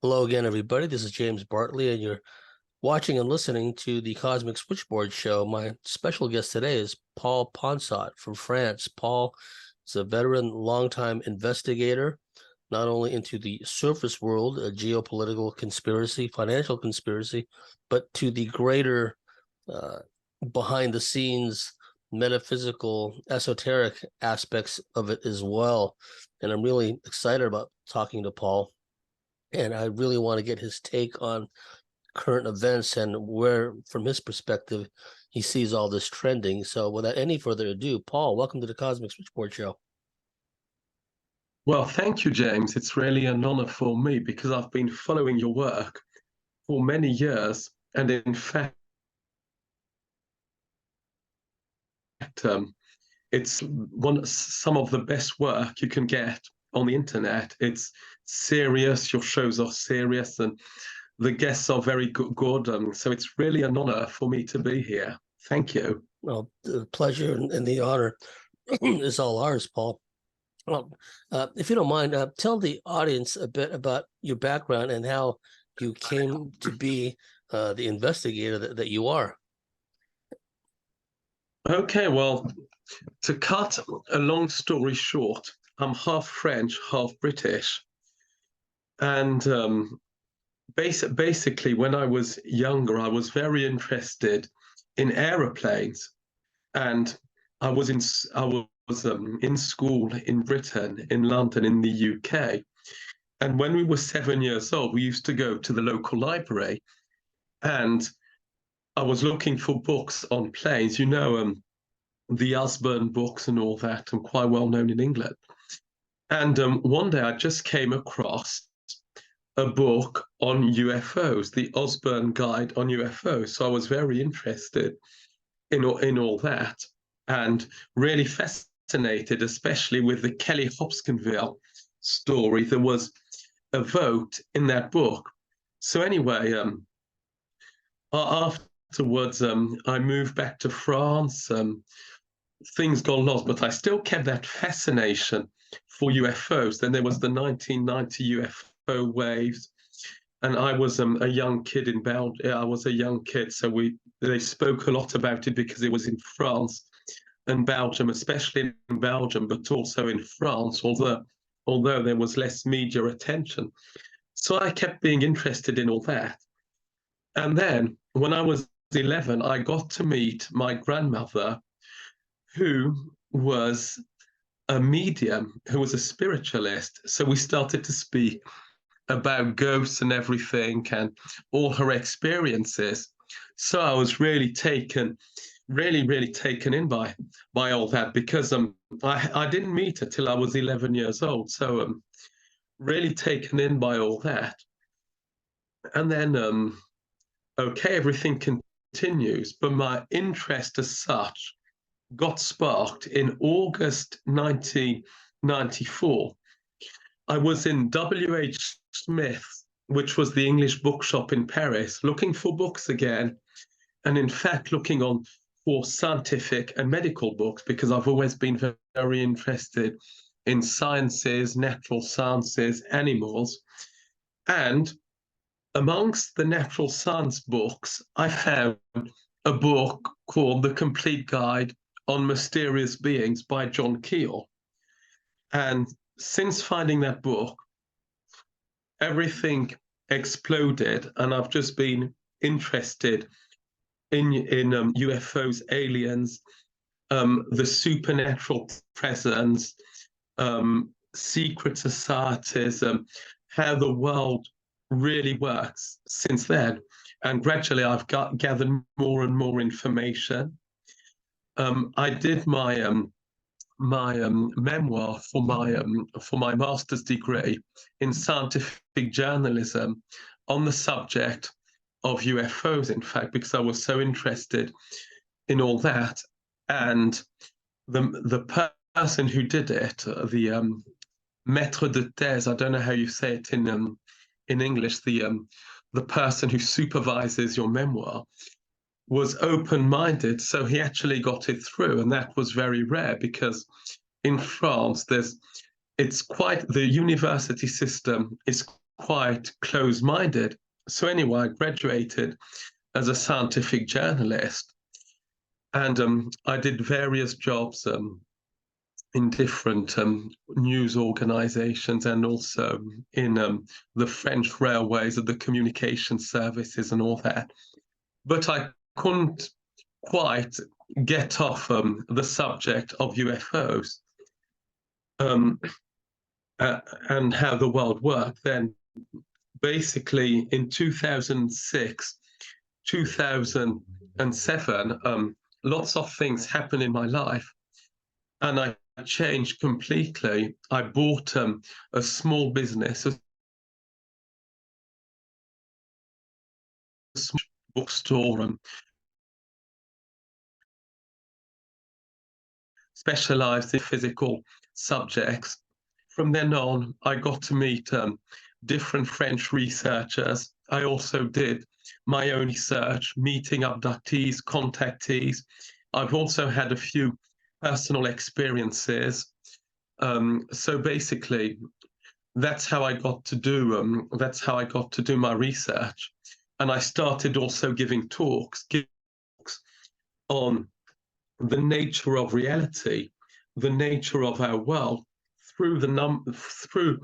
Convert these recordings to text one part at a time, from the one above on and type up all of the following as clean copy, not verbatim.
Hello again, everybody. This is James Bartley, and you're watching and listening to the Cosmic Switchboard Show. My special guest today is Paul Ponsson from France. Paul is a veteran, longtime investigator, not only into the surface world, a geopolitical conspiracy, financial conspiracy, but to the greater behind-the-scenes metaphysical, esoteric aspects of it as well. And I'm really excited about talking to Paul. And I really want to get his take on current events and where, from his perspective, he sees all this trending. So without any further ado, Paul, welcome to the Cosmic Switchboard Show. Well, thank you, James. It's really an honor for me because I've been following your work for many years. And in fact, it's some of the best work you can get on the internet. It's serious, your shows are serious, and the guests are very good. So it's really an honor for me to be here. Thank you. Well, the pleasure and the honor is all ours, Paul. Well, if you don't mind, tell the audience a bit about your background and how you came to be the investigator that you are. Okay, well, to cut a long story short, I'm half French, half British. And basically, when I was younger, I was very interested in aeroplanes. And I was in school in Britain, in London, in the UK. And when we were 7 years old, we used to go to the local library. And I was looking for books on planes, the Osborne books and all that, and quite well known in England. And one day I just came across a book on UFOs, the Osborne Guide on UFOs. So I was very interested in all that and really fascinated, especially with the Kelly Hopkinsville story. There was a vote in that book. So anyway, afterwards, I moved back to France. Things got lost, but I still kept that fascination for UFOs. Then there was the 1990 UFO waves, and I was a young kid in Belgium. I was a young kid, so they spoke a lot about it because it was in France and Belgium, especially in Belgium, but also in France, although there was less media attention. So I kept being interested in all that. And then when I was 11, I got to meet my grandmother, who was a medium, who was a spiritualist. So we started to speak about ghosts and everything and all her experiences. So I was really taken in by all that because I didn't meet her till I was 11 years old. So really taken in by all that. And then everything continues, but my interest as such got sparked in August 1994. I was in W.H. Smith, which was the English bookshop in Paris, looking for books again, and in fact looking for scientific and medical books because I've always been very interested in sciences, natural sciences, animals. And amongst the natural science books, I found a book called The Complete Guide on Mysterious Beings by John Keel. And since finding that book, everything exploded, and I've just been interested in UFOs, aliens, the supernatural presence, secret societies, how the world really works since then. And gradually I've gathered more and more information. I did my memoir for my master's degree in scientific journalism on the subject of UFOs, in fact, because I was so interested in all that. And the person who did it, the maître de thèse, I don't know how you say it in English, the person who supervises your memoir, was open-minded, so he actually got it through, and that was very rare because in France there's the university system is quite close-minded. So anyway, I graduated as a scientific journalist, and I did various jobs in different news organizations, and also in the French railways, of the communication services and all that. But I couldn't quite get off the subject of UFOs and how the world worked. Then basically in 2006, 2007, lots of things happened in my life, and I changed completely. I bought a small business, a small bookstore, and specialized in physical subjects. From then on, I got to meet different French researchers. I also did my own research, meeting abductees, contactees. I've also had a few personal experiences. So basically, that's how I got to do my research. And I started also giving talks on the nature of reality, the nature of our world, through through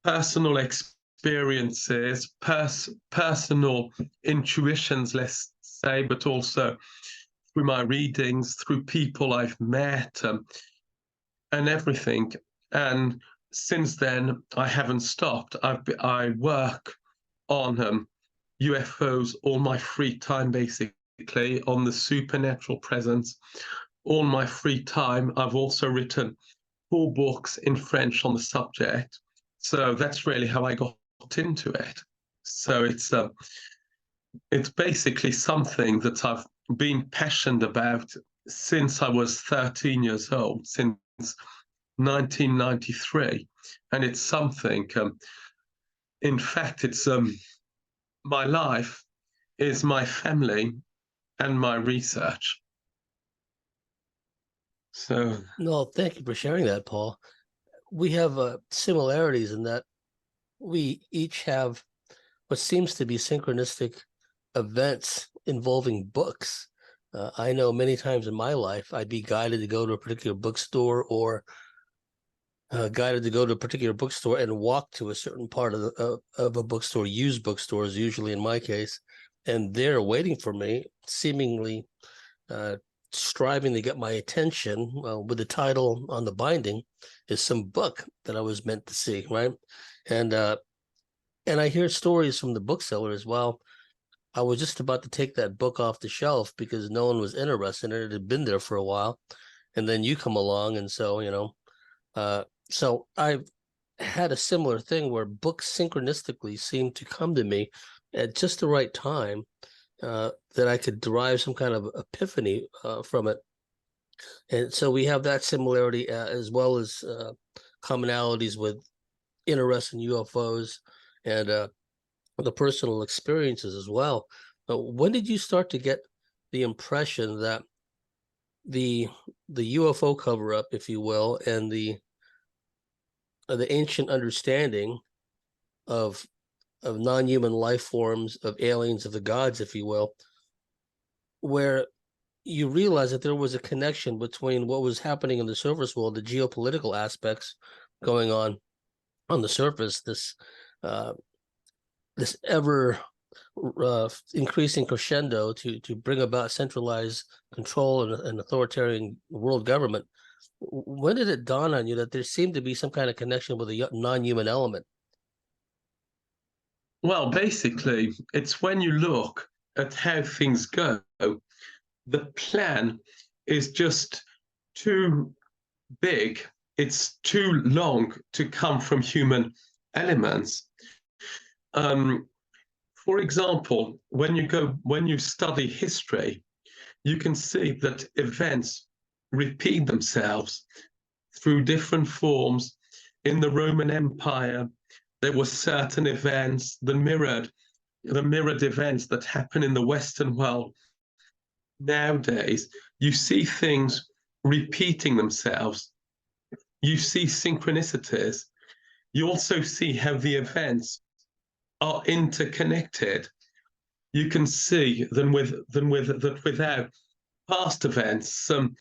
personal experiences, personal intuitions, let's say, but also through my readings, through people I've met, and everything. And since then, I haven't stopped. I work on UFOs all my free time, basically, on the supernatural presence, all my free time. I've also written 4 books in French on the subject. So that's really how I got into it. So it's basically something that I've been passionate about since I was 13 years old, since 1993, and it's something. In fact, it's my life is my family and my research. So No, thank you for sharing that, Paul. We have similarities in that we each have what seems to be synchronistic events involving books. I know many times in my life, I'd be guided to go to a particular bookstore, or guided to go to a particular bookstore and walk to a certain part of a bookstore, used bookstores, usually in my case, and they're waiting for me, seemingly striving to get my attention with the title on the binding is some book that I was meant to see, right? And I hear stories from the bookseller as well. I was just about to take that book off the shelf because no one was interested in it. It had been there for a while. And then you come along. And so, so I've had a similar thing where books synchronistically seem to come to me at just the right time, that I could derive some kind of epiphany from it. And so we have that similarity, as well as commonalities with interest in UFOs and the personal experiences as well. When did you start to get the impression that the UFO cover-up, if you will, and the ancient understanding of non-human life forms, of aliens, of the gods, if you will, where you realize that there was a connection between what was happening in the surface world, the geopolitical aspects going on the surface, this ever increasing crescendo to bring about centralized control and authoritarian world government. When did it dawn on you that there seemed to be some kind of connection with a non-human element? well, basically, it's when you look at how things go, the plan is just too big, it's too long to come from human elements. For example, when you study history, you can see that events repeat themselves through different forms. In the Roman Empire, there were certain events, the mirrored events that happen in the Western world. Nowadays, you see things repeating themselves. you see synchronicities. You also see how the events are interconnected. You can see that without past events, some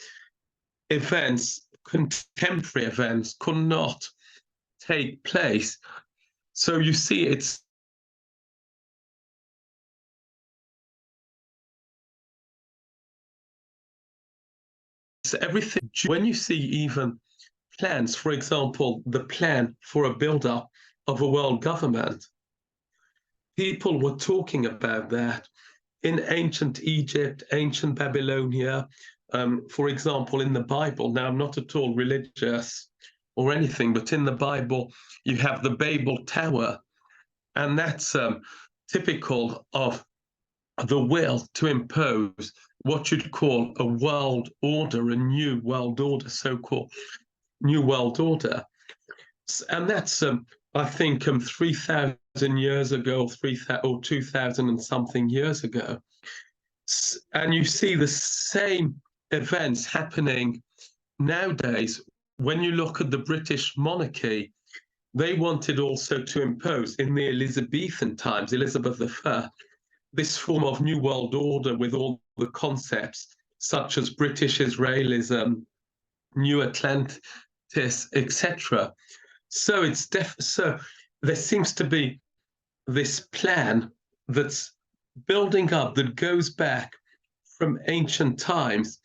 events, contemporary events, could not take place. So you see, it's everything. When you see even plans, for example, the plan for a build-up of a world government, people were talking about that in ancient Egypt, ancient Babylonia, for example, in the Bible. Now, I'm not at all religious or anything, but in the Bible, you have the Babel Tower, and that's typical of the will to impose what you'd call a world order, a new world order, so-called new world order. And that's, I think, 3,000 years ago, 3,000 or 2,000 and something years ago. And you see the same events happening nowadays. When you look at the British monarchy, they wanted also to impose in the Elizabethan times, Elizabeth I, this form of new world order with all the concepts such as British Israelism, New Atlantis, etc. So so there seems to be this plan that's building up that goes back from ancient times,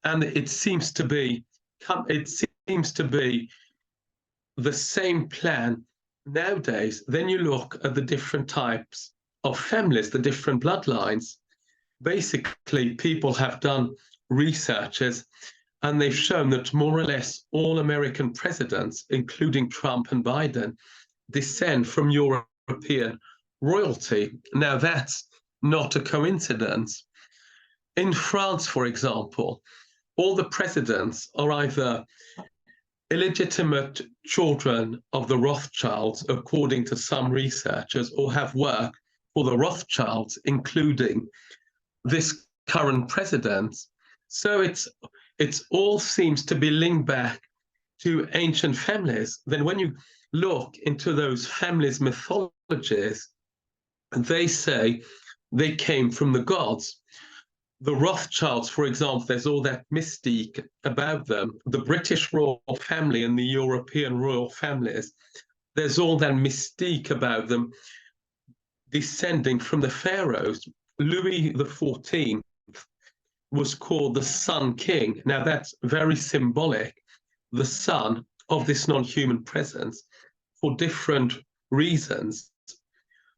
and it seems to be the same plan nowadays. Then you look at the different types of families, the different bloodlines. Basically, people have done researches and they've shown that more or less all American presidents, including Trump and Biden, descend from European royalty. Now, that's not a coincidence. In France, for example, all the presidents are either illegitimate children of the Rothschilds, according to some researchers, or have worked for the Rothschilds, including this current president. So it's all seems to be linked back to ancient families. Then when you look into those families' mythologies, they say they came from the gods. The Rothschilds, for example, there's all that mystique about them. The British royal family and the European royal families, there's all that mystique about them descending from the pharaohs. Louis XIV was called the Sun King. Now that's very symbolic, the son of this non-human presence, for different reasons.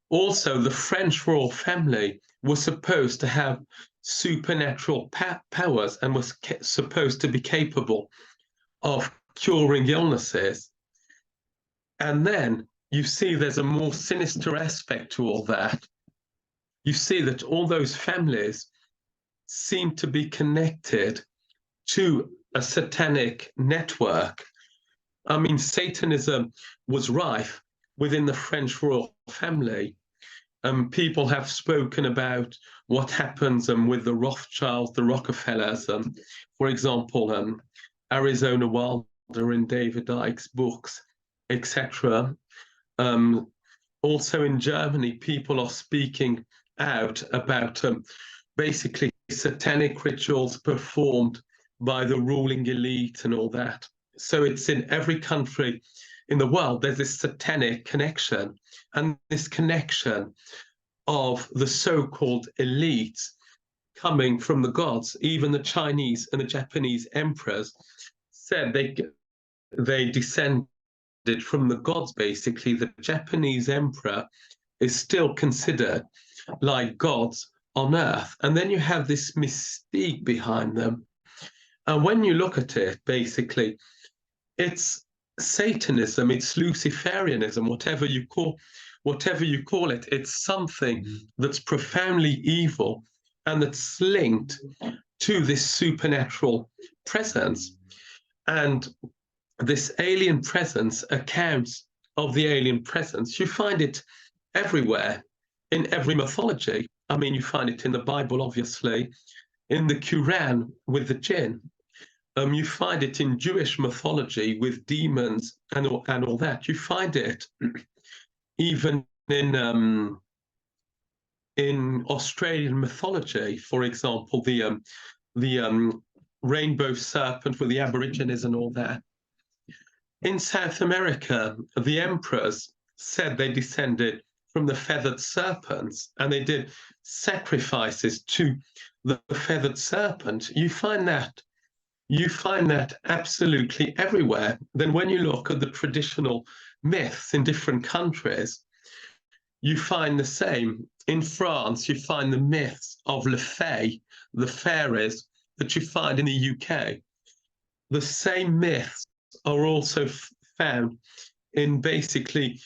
Also, the French royal family was supposed to have supernatural powers and was supposed to be capable of curing illnesses. And then you see there's a more sinister aspect to all that. You see that all those families seem to be connected to a satanic network. I mean, Satanism was rife within the French royal family. People have spoken about what happens with the Rothschilds, the Rockefellers, for example, Arizona Wilder in David Icke's books, etc. Also in Germany, people are speaking out about basically satanic rituals performed by the ruling elite and all that. So it's in every country in the world, there's this satanic connection, and this connection of the so-called elites coming from the gods. Even the Chinese and the Japanese emperors said they descended from the gods, basically. The Japanese emperor is still considered like gods on earth. And then you have this mystique behind them. And when you look at it, basically, it's Satanism, it's Luciferianism, whatever you call it, it's something that's profoundly evil and that's linked to this supernatural presence. And this alien presence, accounts of the alien presence, you find it everywhere in every mythology. I mean, you find it in the Bible, obviously, in the Quran with the jinn. You find it in Jewish mythology with demons and all that. You find it even in Australian mythology, for example, the rainbow serpent with the Aborigines and all that. In South America, the emperors said they descended from the feathered serpents, and they did sacrifices to the feathered serpent. You find that absolutely everywhere. Then when you look at the traditional myths in different countries, you find the same. In France, you find the myths of Le Fay, the fairies, that you find in the UK. The same myths are also found in basically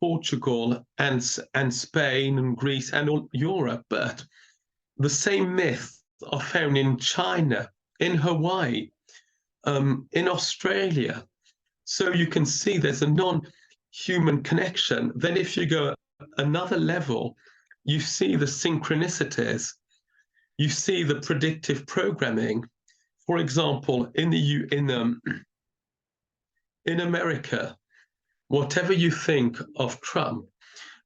Portugal and Spain and Greece and all Europe, but the same myths are found in China, in Hawaii, in Australia. So you can see there's a non-human connection. Then if you go another level, you see the synchronicities, you see the predictive programming. For example, in America, whatever you think of Trump,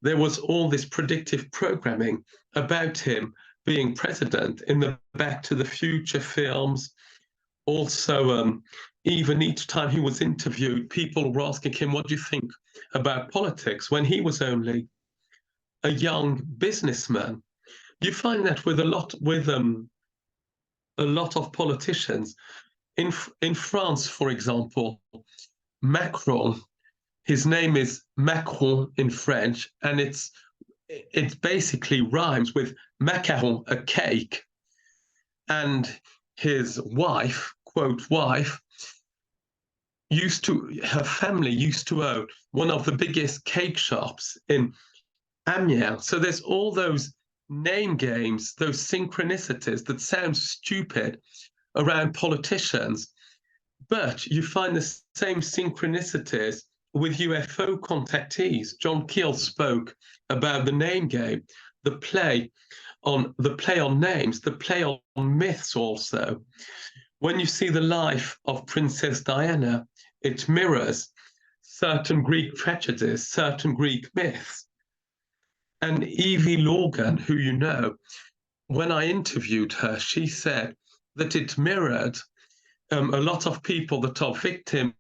there was all this predictive programming about him being president in the Back to the Future films. Also, even each time he was interviewed, people were asking him, what do you think about politics, when he was only a young businessman. You find that with a lot of politicians. In France, for example, Macron, his name is Macron in French, and it basically rhymes with macaron, a cake. And his wife, quote, wife, her family used to own one of the biggest cake shops in Amiens. So there's all those name games, those synchronicities that sound stupid around politicians, but you find the same synchronicities with UFO contactees. John Keel spoke about the name game, the play on names, the play on myths also. When you see the life of Princess Diana, it mirrors certain Greek tragedies, certain Greek myths. And Evie Logan, who you know, when I interviewed her, she said that it mirrored a lot of people that are victims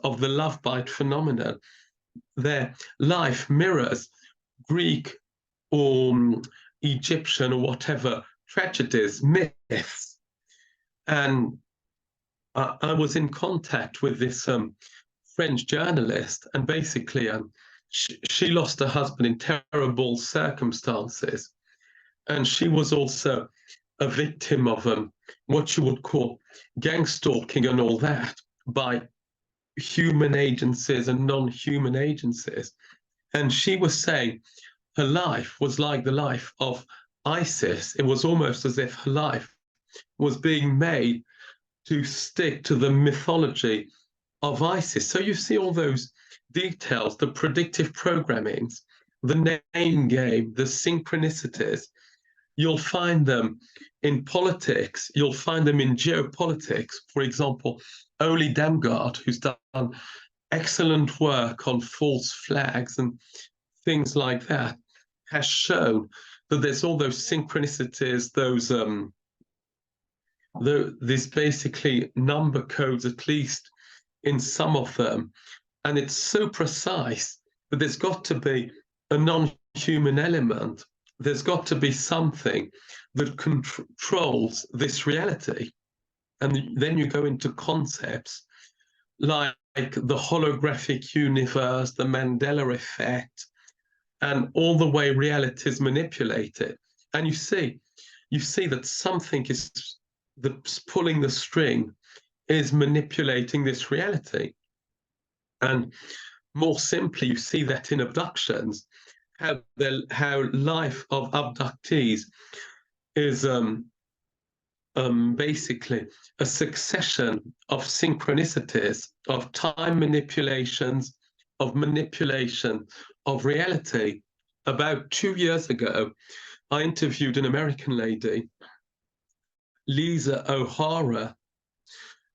of the love bite phenomenon. Their life mirrors Greek or Egyptian or whatever tragedies, myths. And I was in contact with this French journalist, and basically she lost her husband in terrible circumstances. And she was also a victim of what you would call gang stalking and all that by human agencies and non-human agencies. And she was saying her life was like the life of ISIS. It was almost as if her life was being made to stick to the mythology of ISIS. So you see all those details, the predictive programmings, the name game, the synchronicities. You'll find them in politics. You'll find them in geopolitics. For example, Oli Damgard, who's done excellent work on false flags and things like that, has shown that there's all those synchronicities, these basically number codes, at least in some of them. And it's so precise that there's got to be a non-human element. There's got to be something that controls this reality. And then you go into concepts like the holographic universe, the Mandela effect, and all the way reality is manipulated. And you see that something that's pulling the string is manipulating this reality. And more simply, you see that in abductions, how life of abductees is basically a succession of synchronicities, of time manipulations, of manipulation of reality. About 2 years ago, I interviewed an American lady, Lisa O'Hara,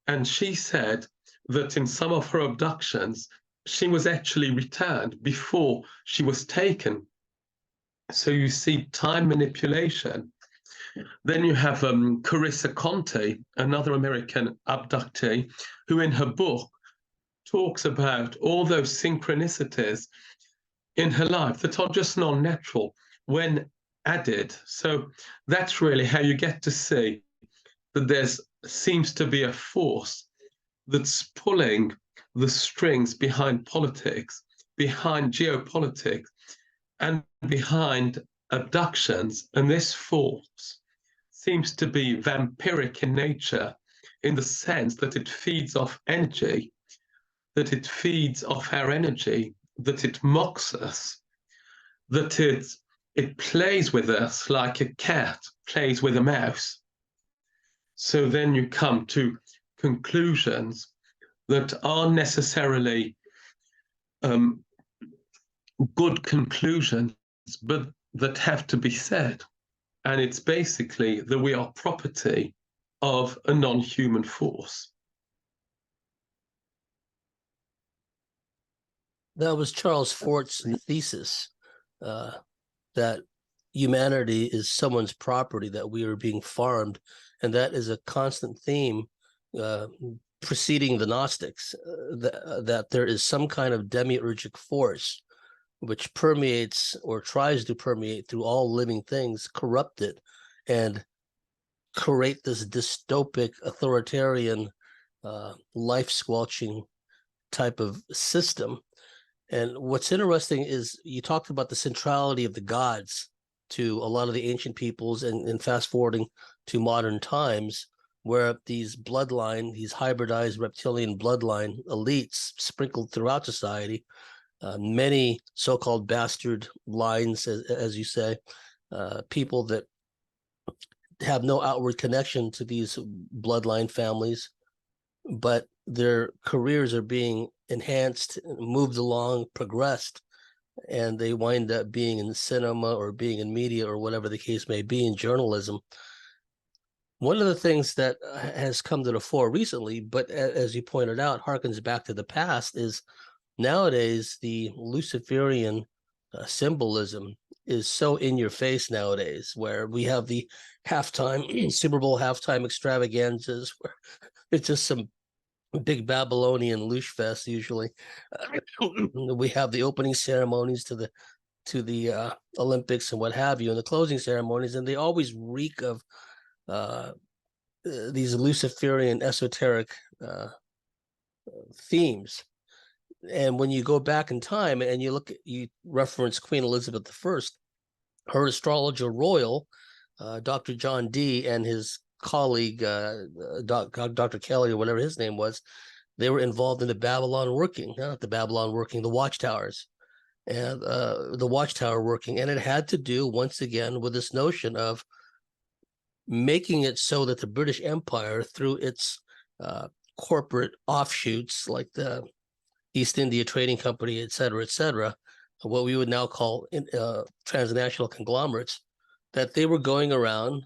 And she said that in some of her abductions, she was actually returned before she was taken. So you see time manipulation. Then you have Carissa Conte, another American abductee, who in her book talks about all those synchronicities in her life that are just non-natural when added. So that's really how you get to see that there's seems to be a force that's pulling the strings behind politics, behind geopolitics, and behind abductions. And this force seems to be vampiric in nature, in the sense that it feeds off energy, that it feeds off our energy, that it mocks us, that it plays with us like a cat plays with a mouse. So then you come to conclusions that aren't necessarily good conclusions, but that have to be said. And it's basically that we are property of a non-human force. That was Charles Fort's thesis, that humanity is someone's property, that we are being farmed. And that is a constant theme preceding the Gnostics, that there is some kind of demiurgic force which permeates or tries to permeate through all living things, corrupt it, and create this dystopic, authoritarian, life-squelching type of system. And what's interesting is you talked about the centrality of the gods to a lot of the ancient peoples, and fast forwarding to modern times, where these hybridized reptilian bloodline elites sprinkled throughout society, many so-called bastard lines, as you say, people that have no outward connection to these bloodline families, but their careers are being enhanced, moved along, progressed, and they wind up being in cinema or being in media or whatever the case may be, in journalism. One of the things that has come to the fore recently, but as you pointed out, harkens back to the past, is nowadays the Luciferian symbolism is so in your face nowadays, where we have the halftime Super Bowl halftime extravaganzas, where it's just some big Babylonian loosh fest. Usually, we have the opening ceremonies to the Olympics and what have you, and the closing ceremonies, and they always reek of these Luciferian esoteric themes. And when you go back in time and you reference Queen Elizabeth I, her astrologer royal, Dr. John Dee, and his colleague, Dr. Kelly, or whatever his name was, they were involved in the Watchtowers, and the Watchtower working. And it had to do, once again, with this notion of making it so that the British Empire, through its corporate offshoots like the East India Trading Company, et cetera, what we would now call transnational conglomerates, that they were going around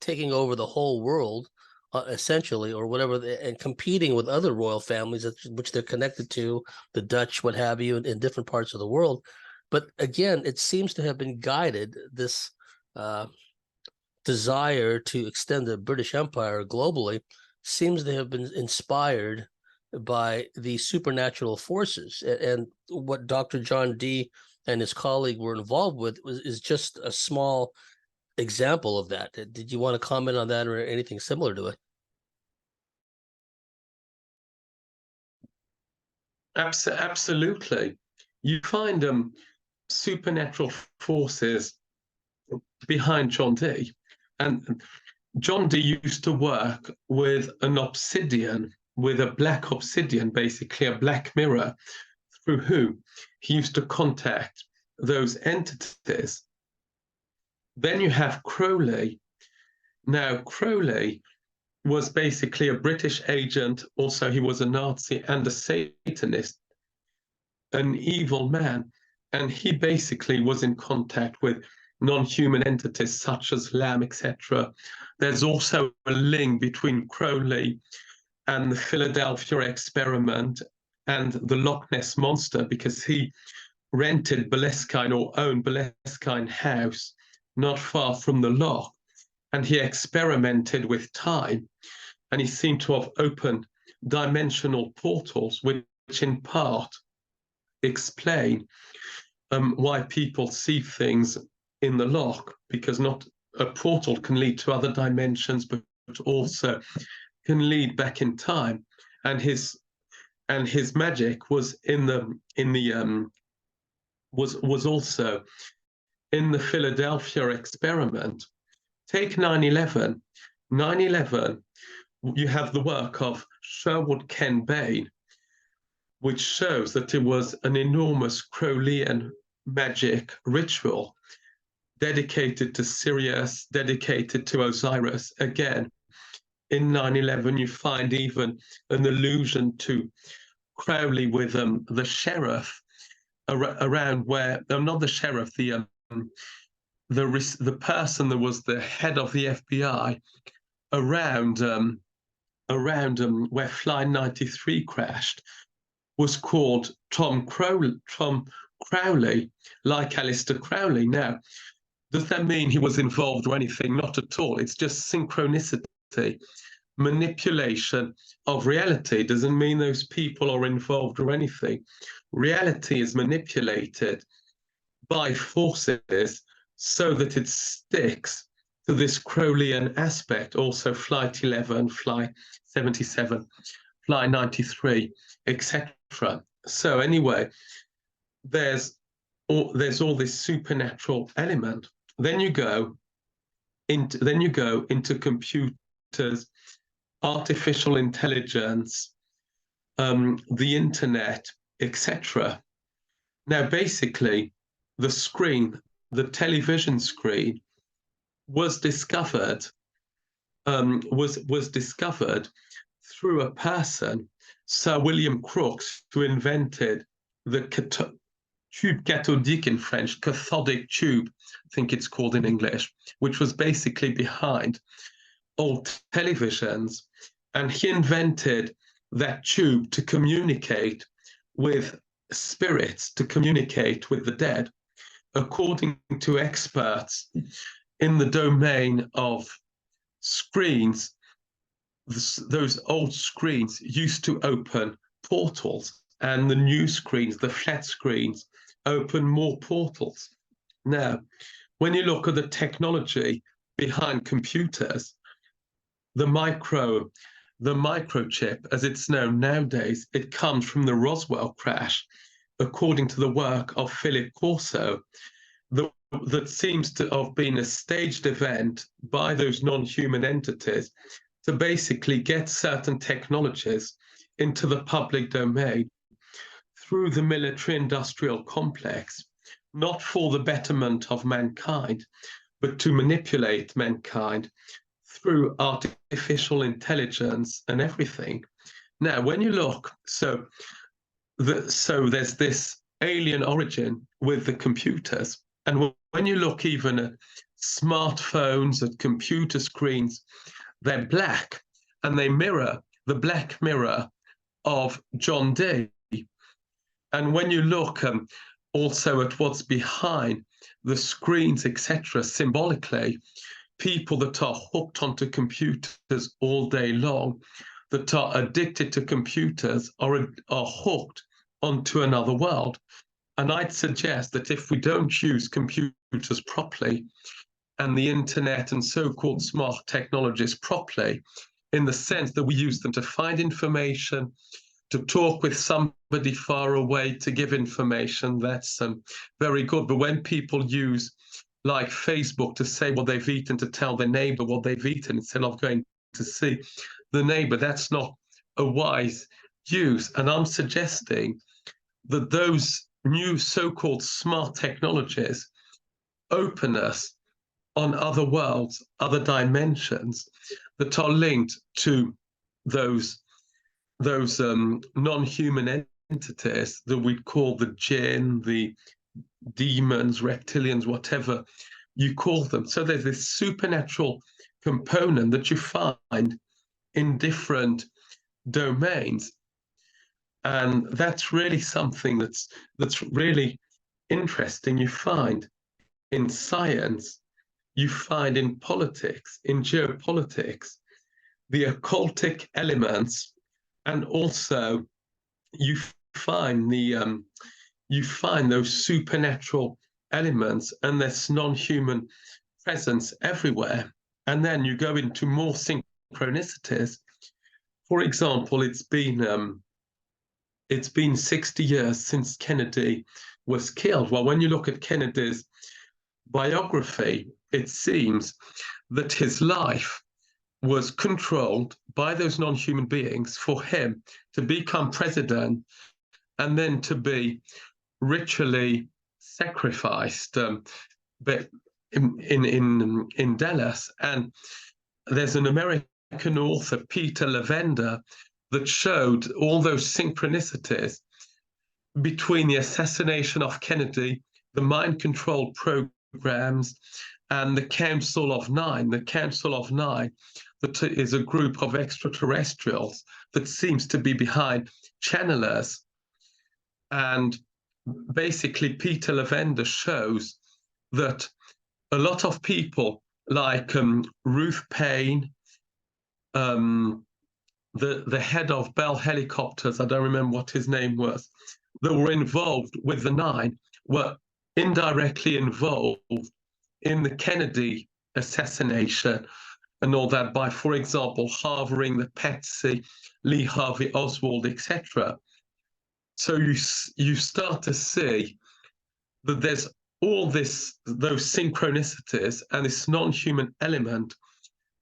taking over the whole world, essentially, or whatever, and competing with other royal families which they're connected to, the Dutch, what have you, in different parts of the world. But again, it seems to have been guided, this desire to extend the British Empire globally seems to have been inspired by the supernatural forces. And what Dr. John Dee and his colleague were involved with is just a small example of that. Did you want to comment on that or anything similar to it? Absolutely. You find supernatural forces behind John Dee. And John Dee used to work with an obsidian, with a black obsidian, basically a black mirror, through whom he used to contact those entities. Then you have Crowley. Now, Crowley was basically a British agent. Also, he was a Nazi and a Satanist, an evil man. And he basically was in contact with non-human entities such as Lamb, etc. There's also a link between Crowley and the Philadelphia experiment and the Loch Ness Monster, because he rented Boleskine or owned Boleskine House not far from the loch, and he experimented with time, and he seemed to have opened dimensional portals, which in part explain why people see things in the loch, because not a portal can lead to other dimensions, but also can lead back in time. And his magic was was also in the Philadelphia experiment. Take 9/11. 9/11, you have the work of Sherwood Ken Bain, which shows that it was an enormous Crowleyan magic ritual dedicated to Sirius, dedicated to Osiris. Again, in 9/11, you find even an allusion to Crowley with the sheriff around where, not the sheriff, the person that was the head of the FBI around where Fly 93 crashed was called Tom Crowley, like Aleister Crowley. Now, does that mean he was involved or anything? Not at all. It's just synchronicity, manipulation of reality. Doesn't mean those people are involved or anything. Reality is manipulated by forces so that it sticks to this Crowleyan aspect. Also, Flight 11, Flight 77, Flight 93, etc. So anyway, there's all this supernatural element. Then you go into computers, artificial intelligence, the internet, etc. Now, basically, the screen, the television screen, was discovered through a person, Sir William Crookes, who invented the tube cathodique in French, cathodic tube, I think it's called in English, which was basically behind old televisions. And he invented that tube to communicate with spirits, to communicate with the dead. According to experts in the domain of screens, those old screens used to open portals, and the new screens, the flat screens, open more portals. Now, when you look at the technology behind computers, the microchip, as it's known nowadays, it comes from the Roswell crash, according to the work of Philip Corso, that seems to have been a staged event by those non-human entities to basically get certain technologies into the public domain through the military-industrial complex, not for the betterment of mankind, but to manipulate mankind through artificial intelligence and everything. Now, when you look, so there's this alien origin with the computers. And when you look even at smartphones, at computer screens, they're black, and they mirror the black mirror of John Dee. And when you look also at what's behind the screens, etc., symbolically, people that are hooked onto computers all day long, that are addicted to computers, are hooked onto another world. And I'd suggest that if we don't use computers properly and the internet and so-called smart technologies properly, in the sense that we use them to find information, to talk with somebody far away, to give information, that's very good. But when people use like Facebook to say what they've eaten, to tell their neighbor what they've eaten instead of going to see the neighbor, that's not a wise use. And I'm suggesting that those new so-called smart technologies open us on other worlds, other dimensions that are linked to those non-human entities that we'd call the jinn, the demons, reptilians, whatever you call them. So there's this supernatural component that you find in different domains. And that's really something that's really interesting. You find in science, you find in politics, in geopolitics, the occultic elements, and also you find you find those supernatural elements and this non-human presence everywhere. And then you go into more synchronicities. For example, it's been 60 years since Kennedy was killed. Well, when you look at Kennedy's biography, it seems that his life was controlled by those non-human beings for him to become president and then to be ritually sacrificed but in Dallas. And there's an American author, Peter Lavender, that showed all those synchronicities between the assassination of Kennedy, the mind control programs, and the Council of Nine. The Council of Nine, that is a group of extraterrestrials that seems to be behind channelers. And basically, Peter Lavender shows that a lot of people like Ruth Payne, the head of Bell Helicopters, I don't remember what his name was, that were involved with the Nine, were indirectly involved in the Kennedy assassination and all that by, for example, harboring the Patsy, Lee Harvey Oswald, etc. So you start to see that there's all those synchronicities and this non-human element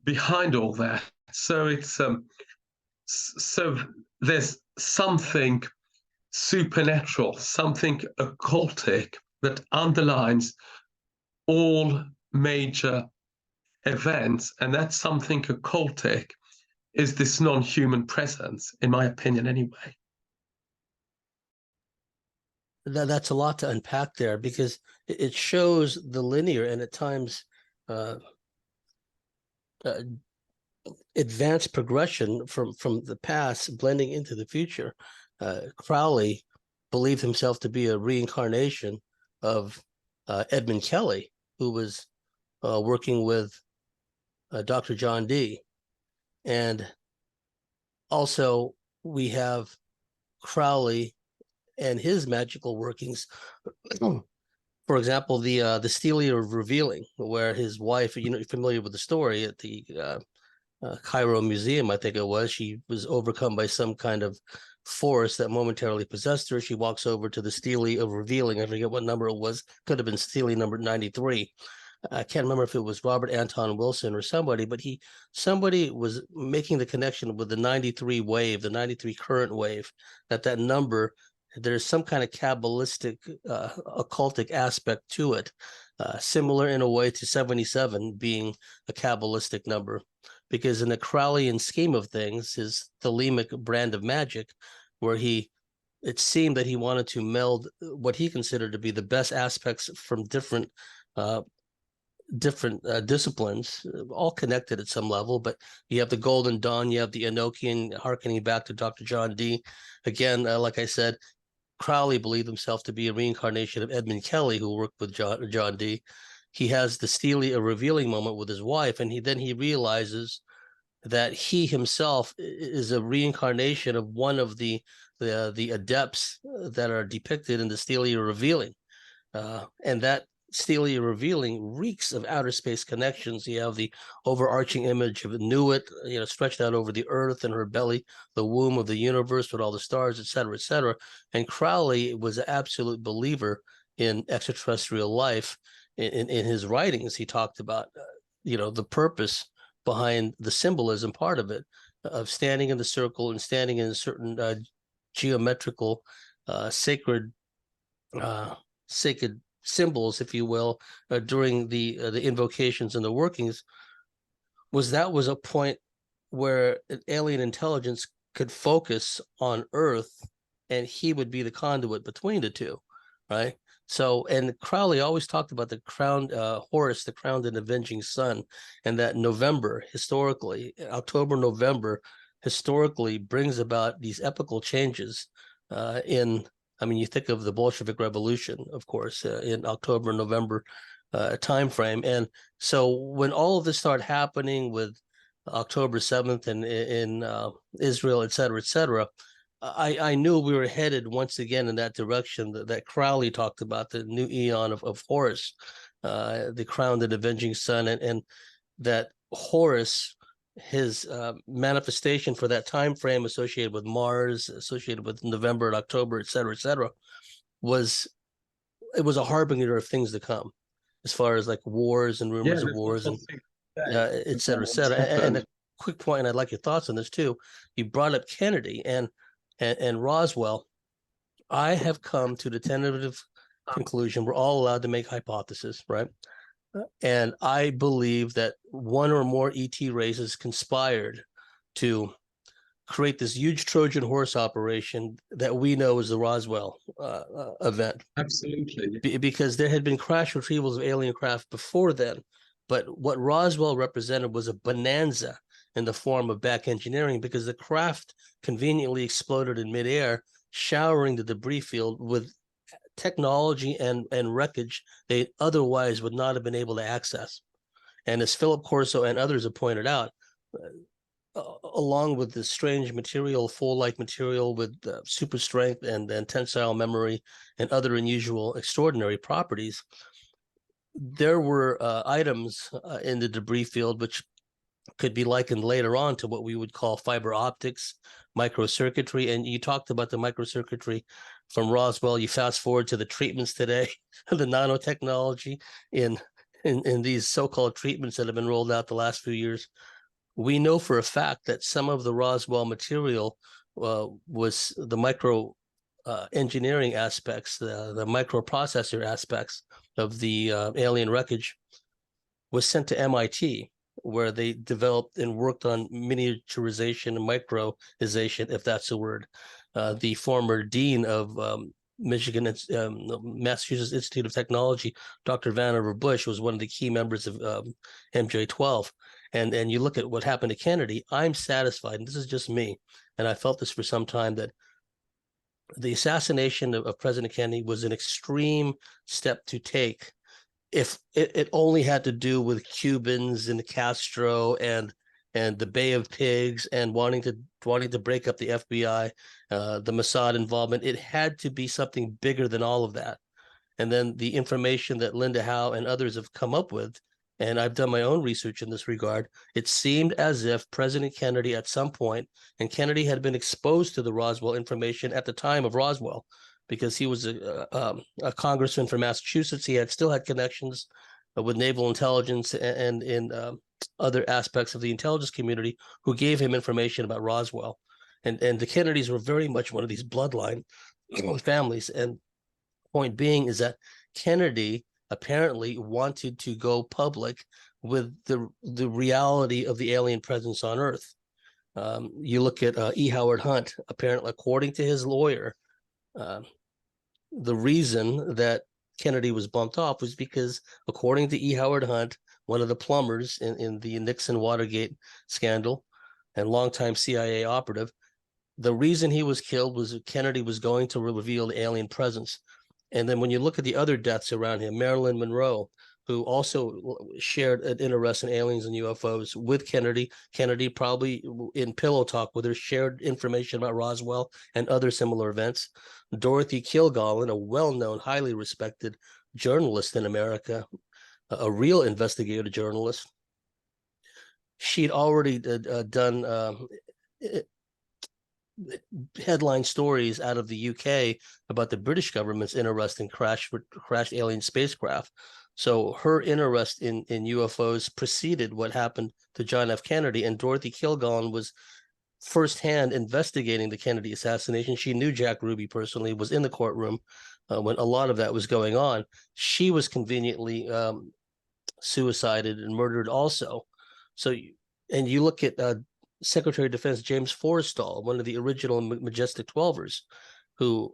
behind all that. So it's so there's something supernatural, something occultic that underlines all major events, and that something occultic is this non-human presence, in my opinion, anyway. That's a lot to unpack there, because it shows the linear and at times advanced progression from the past blending into the future. Crowley believed himself to be a reincarnation of Edmund Kelly, who was working with Dr. John Dee. And also we have Crowley and his magical workings. For example, the Stele of Revealing, where his wife, you're familiar with the story at the Cairo Museum, I think it was, she was overcome by some kind of force that momentarily possessed her. She walks over to the Stele of Revealing. I forget what number it was. Could have been Stele number 93. I can't remember if it was Robert Anton Wilson or somebody, but somebody was making the connection with the 93 wave, the 93 current wave, that number, there's some kind of Kabbalistic, occultic aspect to it, similar in a way to 77 being a Kabbalistic number, because in the Crowleyan scheme of things, his Thelemic brand of magic, where it seemed that he wanted to meld what he considered to be the best aspects from different disciplines, all connected at some level. But you have the Golden Dawn, you have the Enochian, harkening back to Dr. John Dee. Again, like I said, Crowley believed himself to be a reincarnation of Edmund Kelly, who worked with John Dee. He has the Stele, a revealing moment with his wife, and he realizes that he himself is a reincarnation of one of the adepts that are depicted in the Stele Revealing, and that Stele Revealing reeks of outer space connections. You have the overarching image of Nuit, stretched out over the earth and her belly, the womb of the universe with all the stars, et cetera, et cetera. And Crowley was an absolute believer in extraterrestrial life. In his writings, he talked about, the purpose behind the symbolism part of it, of standing in the circle and standing in certain geometrical, sacred symbols, if you will, during the invocations and the workings, was a point where an alien intelligence could focus on Earth, and he would be the conduit between the two, right? So, and Crowley always talked about the crowned Horus, the crowned and avenging sun, and that November, historically, October, November, historically brings about these epochal changes you think of the Bolshevik Revolution, of course, in October, November time frame. And so when all of this started happening with October 7th and in Israel, et cetera, I knew we were headed once again in that direction that Crowley talked about, the new eon of Horus, the crowned and avenging sun, and that Horus, his manifestation for that time frame associated with Mars, associated with November and October, et cetera, was a harbinger of things to come, as far as like wars and rumors of wars and et cetera. And a quick point, and I'd like your thoughts on this too. You brought up Kennedy and Roswell. I have come to the tentative conclusion we're all allowed to make hypotheses, right? And I believe that one or more ET races conspired to create this huge Trojan horse operation that we know as the Roswell event. Absolutely. Because there had been crash retrievals of alien craft before then. But what Roswell represented was a bonanza in the form of back engineering, because the craft conveniently exploded in midair, showering the debris field with technology and wreckage they otherwise would not have been able to access. And as Philip Corso and others have pointed out, along with this strange material, fall-like material with super strength and tensile memory and other unusual, extraordinary properties, there were items in the debris field which could be likened later on to what we would call fiber optics, microcircuitry. And you talked about the microcircuitry from Roswell. You fast forward to the treatments today, the nanotechnology in these so-called treatments that have been rolled out the last few years. We know for a fact that some of the Roswell material was the micro engineering aspects, the microprocessor aspects of the alien wreckage was sent to MIT, where they developed and worked on miniaturization and microization, if that's a word. The former dean of Massachusetts Institute of Technology, Dr. Vannevar Bush, was one of the key members of MJ-12. And you look at what happened to Kennedy, I'm satisfied, and this is just me, and I felt this for some time, that the assassination of President Kennedy was an extreme step to take if it only had to do with Cubans and Castro and the Bay of Pigs and wanting to break up the FBI, the Mossad involvement. It had to be something bigger than all of that. And then the information that Linda Howe and others have come up with, and I've done my own research in this regard, it seemed as if President Kennedy at some point, and Kennedy had been exposed to the Roswell information at the time of Roswell, because he was a congressman from Massachusetts. He still had connections with naval intelligence and in other aspects of the intelligence community who gave him information about Roswell. And the Kennedys were very much one of these bloodline families. And point being is that Kennedy apparently wanted to go public with the reality of the alien presence on Earth. You look at E. Howard Hunt, apparently, according to his lawyer, the reason that Kennedy was bumped off was because, according to E. Howard Hunt, one of the plumbers in the Nixon Watergate scandal and longtime CIA operative, the reason he was killed was Kennedy was going to reveal the alien presence. And then when you look at the other deaths around him, Marilyn Monroe, who also shared an interest in aliens and UFOs with Kennedy. Kennedy probably in pillow talk with her shared information about Roswell and other similar events. Dorothy Kilgallen, a well-known, highly respected journalist in America, a real investigative journalist. She'd already done headline stories out of the UK about the British government's interest in crashed alien spacecraft. So her interest in UFOs preceded what happened to John F. Kennedy, and Dorothy Kilgallen was firsthand investigating the Kennedy assassination. She knew Jack Ruby personally, was in the courtroom when a lot of that was going on. She was conveniently suicided and murdered also. So, and you look at Secretary of Defense James Forrestal, one of the original Majestic 12ers, who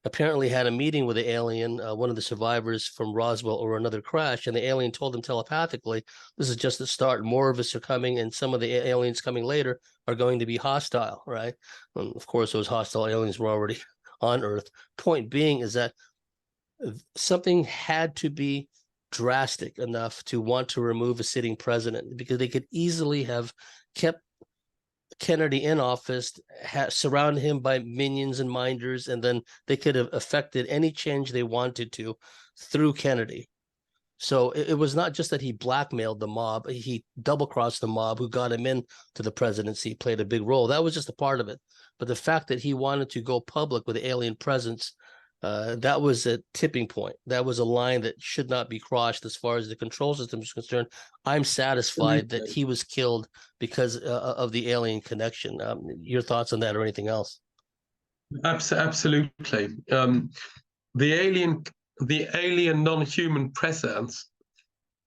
apparently had a meeting with the alien, one of the survivors from Roswell or another crash, and the alien told him telepathically, this is just the start. More of us are coming, and some of the aliens coming later are going to be hostile, right? And of course, those hostile aliens were already on Earth. Point being is that something had to be drastic enough to want to remove a sitting president, because they could easily have kept Kennedy in office, surrounded him by minions and minders, and then they could have affected any change they wanted to through Kennedy. So it was not just that he blackmailed the mob, he double-crossed the mob who got him in to the presidency, played a big role. That was just a part of it. But the fact that he wanted to go public with the alien presence, that was a tipping point. That was a line that should not be crossed as far as the control system is concerned. I'm satisfied that he was killed because of the alien connection. Your thoughts on that or anything else? Absolutely. The alien non-human presence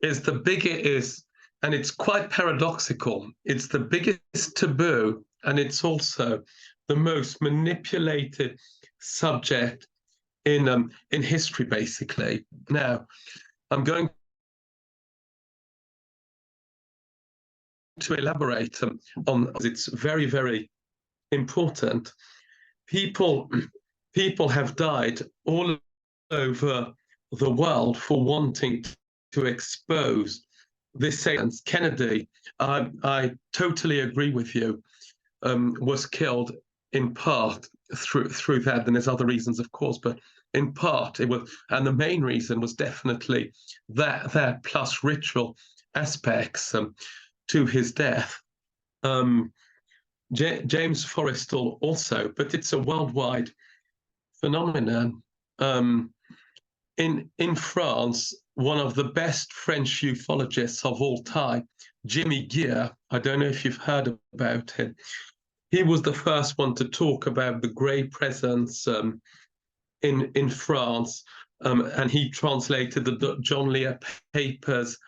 is the biggest, and it's quite paradoxical. It's the biggest taboo, and it's also the most manipulated subject in history, basically. Now, I'm going to elaborate on it's very, very important. People have died all over the world for wanting to expose this science. Kennedy, I totally agree with you, was killed in part through that. And there's other reasons, of course, but in part it was, and the main reason was definitely that plus ritual aspects to his death. James Forrestal also, but it's a worldwide phenomenon. In France, one of the best French ufologists of all time, Jimmy Gear, I don't know if you've heard about him. He was the first one to talk about the grey presence in France, and he translated the John Lear papers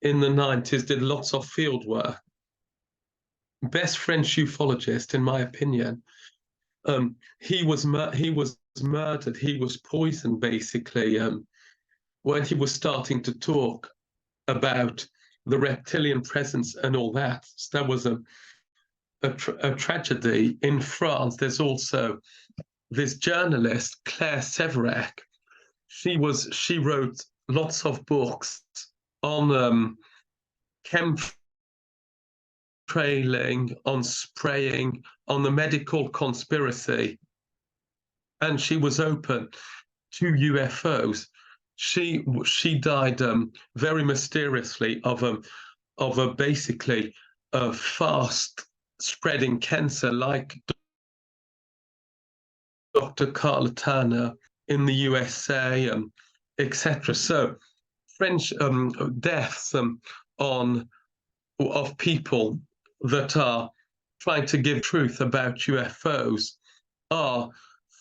in the 90s, did lots of field work. Best French ufologist, in my opinion. He was murdered. He was poisoned, basically, when he was starting to talk about the reptilian presence and all that. So that was a tragedy. In France, there's also this journalist, Claire Severac. She wrote lots of books on chemtrailing, on spraying, on the medical conspiracy, and she was open to UFOs. She died very mysteriously of a basically a fast spreading cancer, like Dr. Carla Turner in the USA, etc. So French deaths of people that are trying to give truth about UFOs are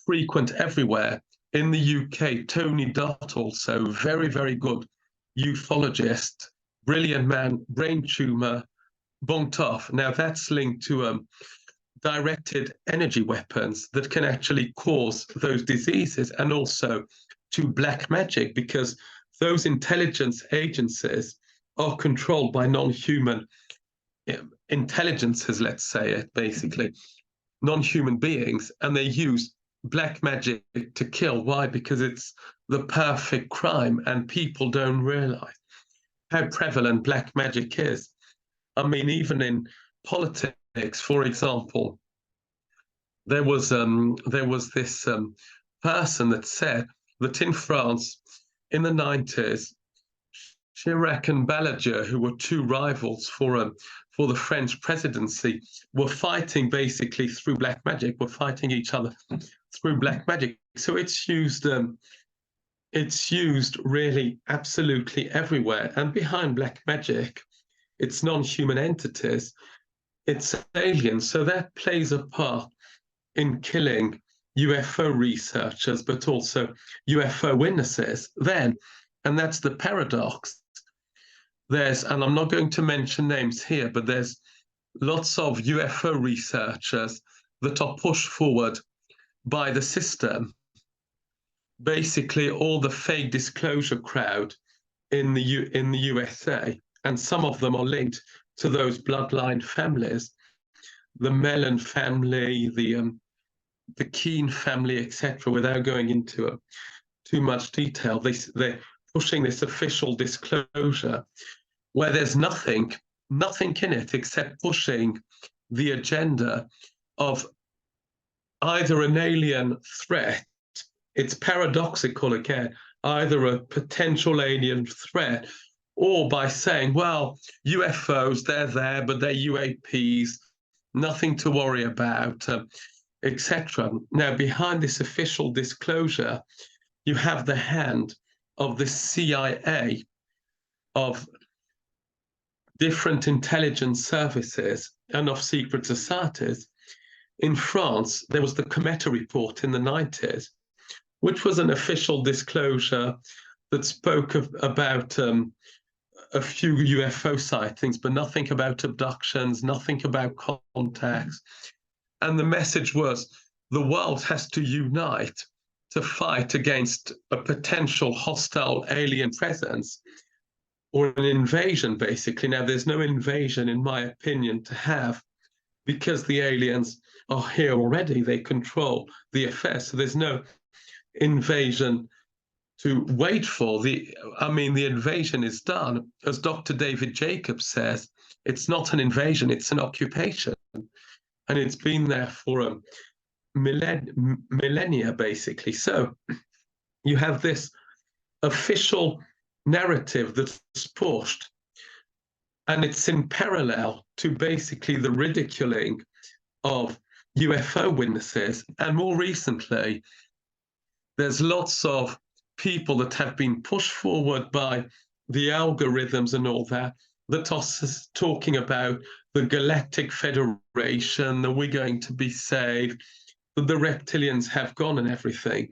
frequent everywhere. In the UK, Tony Dutt, also very, very good ufologist, brilliant man, brain tumor, bunked off. Now that's linked to directed energy weapons that can actually cause those diseases, and also to black magic, because those intelligence agencies are controlled by non-human intelligences, let's say it, basically, non-human beings, and they use black magic to kill. Why? Because it's the perfect crime, and people don't realize how prevalent black magic is. I mean, even in politics, for example, there was this person that said that in France in the 90s, Chirac and Balladur, who were two rivals for the French presidency, were fighting basically through black magic, were fighting each other through black magic. So it's used really absolutely everywhere. And behind black magic, it's non-human entities, it's aliens. So that plays a part in killing UFO researchers, but also UFO witnesses. Then, and that's the paradox, and I'm not going to mention names here, but there's lots of UFO researchers that are pushed forward by the system, basically all the fake disclosure crowd in the USA, and some of them are linked to those bloodline families, the Mellon family, the Keane family, etc. Without going into too much detail, they're pushing this official disclosure where there's nothing in it except pushing the agenda of either an alien threat. It's paradoxical again, either a potential alien threat, or by saying, well, UFOs, they're there, but they're UAPs, nothing to worry about, etc. Now, behind this official disclosure, you have the hand of the CIA, of different intelligence services, and of secret societies. In France, there was the Cometa report in the 90s, which was an official disclosure that spoke about a few UFO sightings, but nothing about abductions, nothing about contacts. And the message was the world has to unite to fight against a potential hostile alien presence or an invasion, basically. Now, there's no invasion, in my opinion, to have, because the aliens are here already. They control the affairs, so there's no invasion to wait for. The invasion is done. As Dr. David Jacobs says, it's not an invasion, it's an occupation. And it's been there for millennia, basically. So you have this official narrative that's pushed, and it's in parallel to basically the ridiculing of UFO witnesses. And more recently, there's lots of people that have been pushed forward by the algorithms and all that are talking about the Galactic Federation, that we're going to be saved, that the reptilians have gone and everything.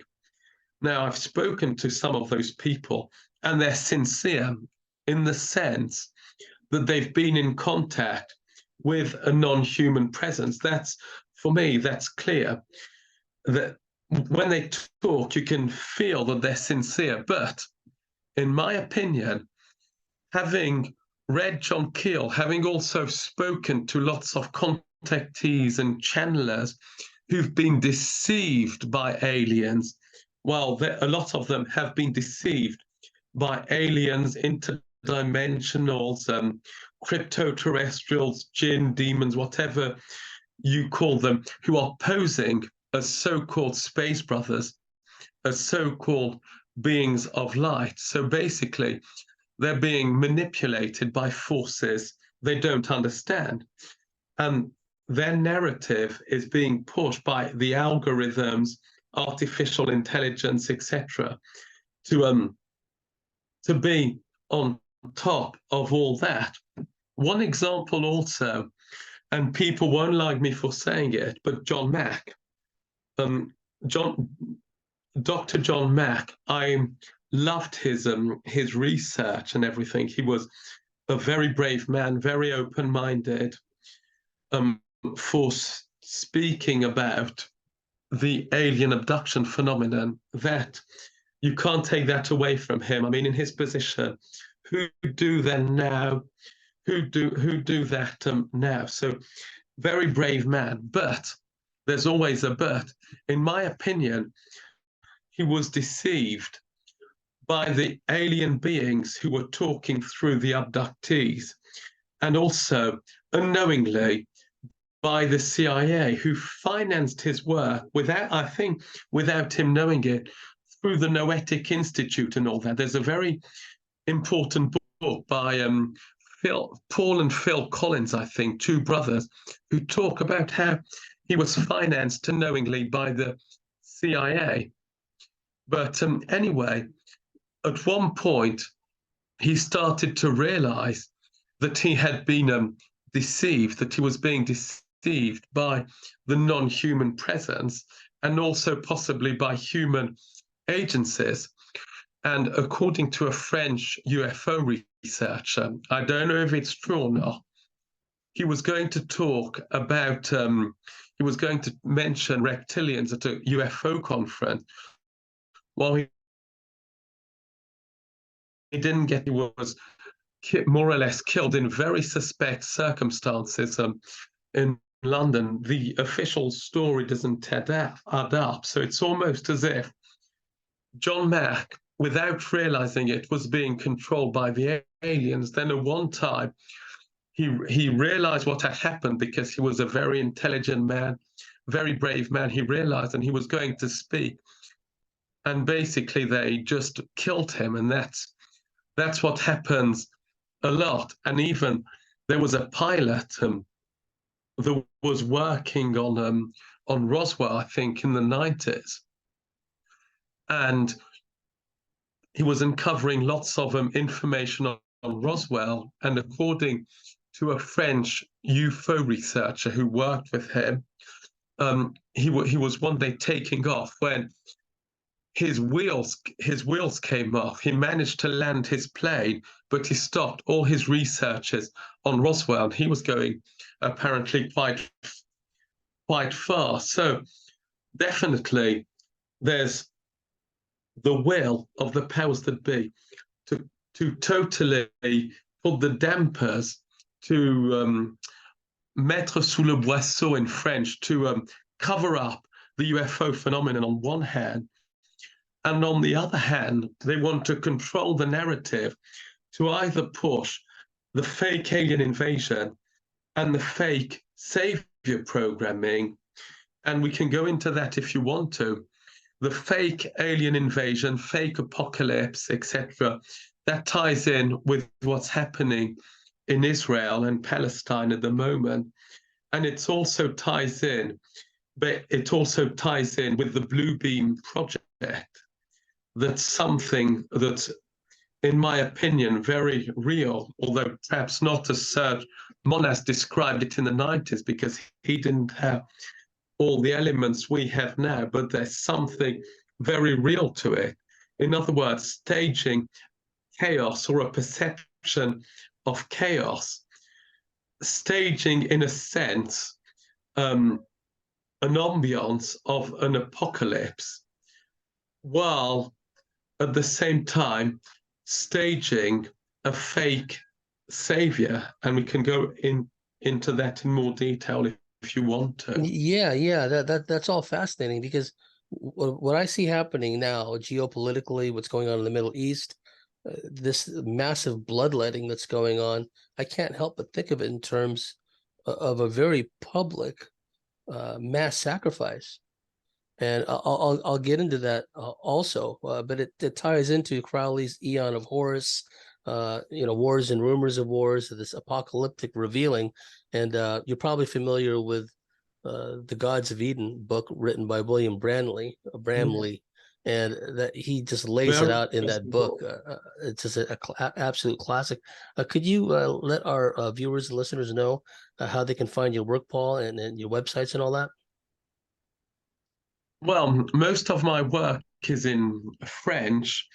Now, I've spoken to some of those people, and they're sincere in the sense that they've been in contact with a non-human presence. That's, for me, that's clear. That when they talk, you can feel that they're sincere. But in my opinion, having read John Keel, having also spoken to lots of contactees and channelers who've been deceived by aliens, well, a lot of them have been deceived by aliens, interdimensionals, crypto-terrestrials, jinn, demons, whatever you call them, who are posing as so-called space brothers, as so-called beings of light. So basically, they're being manipulated by forces they don't understand. And their narrative is being pushed by the algorithms, artificial intelligence, etc., to be on top of all that. One example also, and people won't like me for saying it, but John Mack, Dr. John Mack, I loved his research and everything. He was a very brave man, very open-minded, for speaking about the alien abduction phenomenon. That you can't take that away from him. I mean, in his position, who do then now? Who do that now? So, very brave man. But there's always a but. In my opinion, he was deceived by the alien beings who were talking through the abductees, and also unknowingly by the CIA, who financed his work without him knowing it, through the Noetic Institute and all that. There's a very important book by Paul and Phil Collins, I think, two brothers, who talk about how he was financed unknowingly by the CIA. But anyway, at one point, he started to realize that he had been deceived, that he was being deceived by the non-human presence, and also possibly by human agencies. And according to a French UFO researcher, I don't know if it's true or not, he was going to talk about, he was going to mention reptilians at a UFO conference. Well, he didn't get. He was more or less killed in very suspect circumstances in London. The official story doesn't add up. So it's almost as if John Mack, without realizing it, was being controlled by the aliens. Then at one time, he realized what had happened because he was a very intelligent man, very brave man. He realized, and he was going to speak. And basically, they just killed him. And that's what happens a lot. And even there was a pilot that was working on Roswell, I think, in the 90s. And he was uncovering lots of information on Roswell. And according to a French UFO researcher who worked with him, he was one day taking off when his wheels came off. He managed to land his plane, but he stopped all his researches on Roswell, and he was going apparently quite far. So definitely there's the will of the powers that be to totally put the dampers, to mettre sous le boisseau in French, to cover up the UFO phenomenon on one hand. And on the other hand, they want to control the narrative to either push the fake alien invasion and the fake savior programming. And we can go into that if you want to. The fake alien invasion, fake apocalypse, etc., that ties in with what's happening in Israel and Palestine at the moment. And it also ties in with the Blue Beam Project. That's something that's, in my opinion, very real, although perhaps not as Serge Monas described it in the 90s, because he didn't have all the elements we have now, but there's something very real to it. In other words, staging chaos or a perception of chaos, staging, in a sense, an ambience of an apocalypse, while at the same time staging a fake savior. And we can go into that in more detail if you want to. Yeah, that's all fascinating, because what I see happening now geopolitically, what's going on in the Middle East, this massive bloodletting that's going on, I can't help but think of it in terms of a very public mass sacrifice. And I'll get into that also, but it ties into Crowley's Eon of Horus, wars and rumors of wars, this apocalyptic revealing. And you're probably familiar with the Gods of Eden book written by William Bramley, and that he just lays it out in that book. It's just an absolute classic. Could you let our viewers and listeners know how they can find your work, Paul, and your websites and all that? Well, most of my work is in French.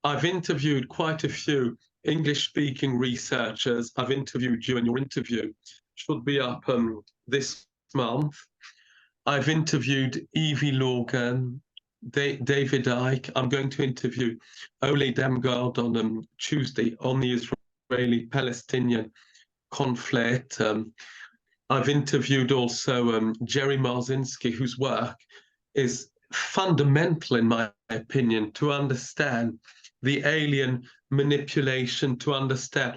I've interviewed quite a few English-speaking researchers. I've interviewed you, and your interview should be up this month. I've interviewed Evie Logan, David Icke. I'm going to interview Ole Damgaard on Tuesday on the Israeli-Palestinian conflict. I've interviewed also Jerry Marzinski, whose work is fundamental, in my opinion, to understand the alien manipulation, to understand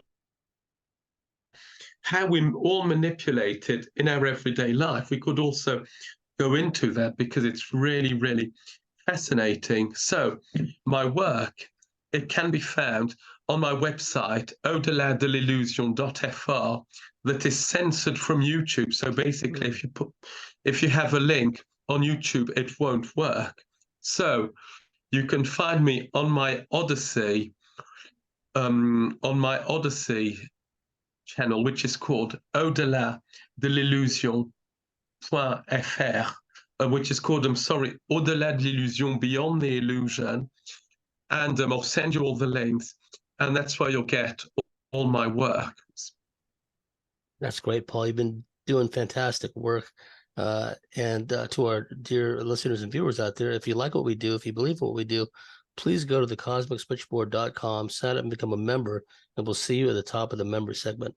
how we all manipulated in our everyday life. We could also go into that because it's really, really fascinating. So my work, it can be found on my website, au-delà-de-l'illusion.fr, that is censored from YouTube. So basically, if you have a link on YouTube, it won't work. So you can find me on my Odyssey, channel, which is called au-delà-de-l'illusion.fr, which is called, au-delà de l'illusion, beyond the illusion. And I'll send you all the links, and that's where you'll get all my work. That's great, Paul. You've been doing fantastic work. And to our dear listeners and viewers out there, if you like what we do, if you believe what we do, please go to thecosmicswitchboard.com, sign up and become a member, and we'll see you at the top of the member segment.